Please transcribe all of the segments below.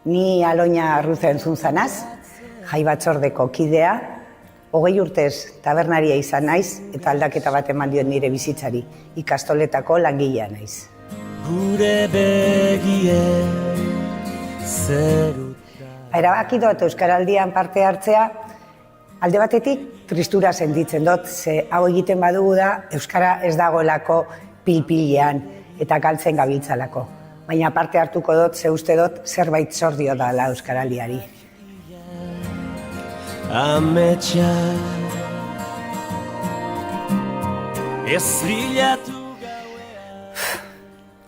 Ni Aloña Arruza entzunzanaz, jai batzordeko kidea, 20 urtez tabernaria izan naiz eta aldaketa bat eman diot nire bizitzari, ikastoletako langilea naiz. Gure begie zeruta. Erabaki dut Euskaraldian parte hartzea, alde batetik tristura sentitzen dut, ze hau egiten badugu da Euskara ez dagoelako pilpilean eta galtzen gabiltzalako. Baina parte hartuko dut, ze uste dut zerbait zor dio dela Euskaraldiari. Ametsa ez bilatu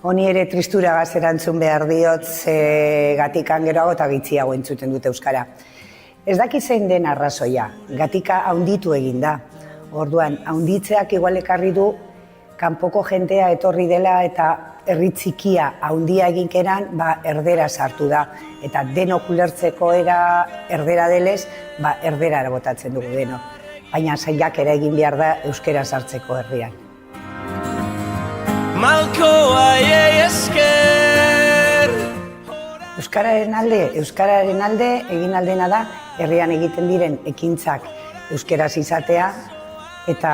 Honi ere tristuragaz erantzun behar diot, ze gatikan geroago eta gitziago entzuten dute Euskara. Ez dakit zein den arrazoia, gatika haunditu egin da. Orduan, haunditzeak igual ekarri du, kanpoko jentea etorri dela eta herri txikia haundia eginkeran, erdera sartu da. Eta denok ulertzeko erdera delez, erdera botatzen dugu denok. Baina zailak ere egin behar da euskera sartzeko herrian. Malkoa esker Euskararen alde egin aldena da herrian egiten diren ekintzak euskeraz izatea eta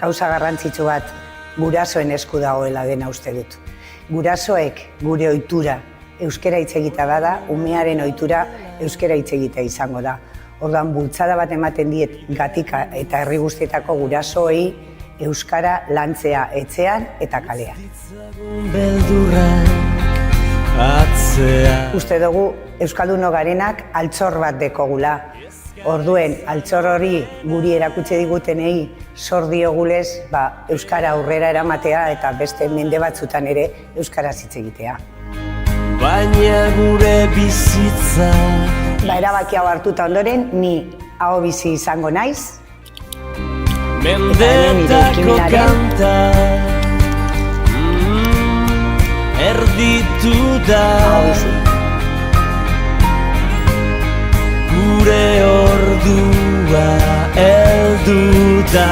gauza garrantzitsu bat gurasoen esku dagoela dena uste dut. Gurasoek gure ohitura euskera hitz egitea bada, umearen ohitura euskera hitz egitea izango da. Orduan bultzada bat ematen diet gatika eta herri guztietako gurasoei euskara lantzea etxean eta kalean. Uste dugu euskaldunok garenak altxor bat dekogula. Orduen altxor hori guri erakutsi digutenei zor diogulez euskara aurrera eramatea eta beste mende batzutan ere euskaraz hitz egitea. Baina gure bizitza Erabaki hau hartuta ondoren, ni hau bizi izango naiz. Mendetako kanta erditu da gure ordua heldu da.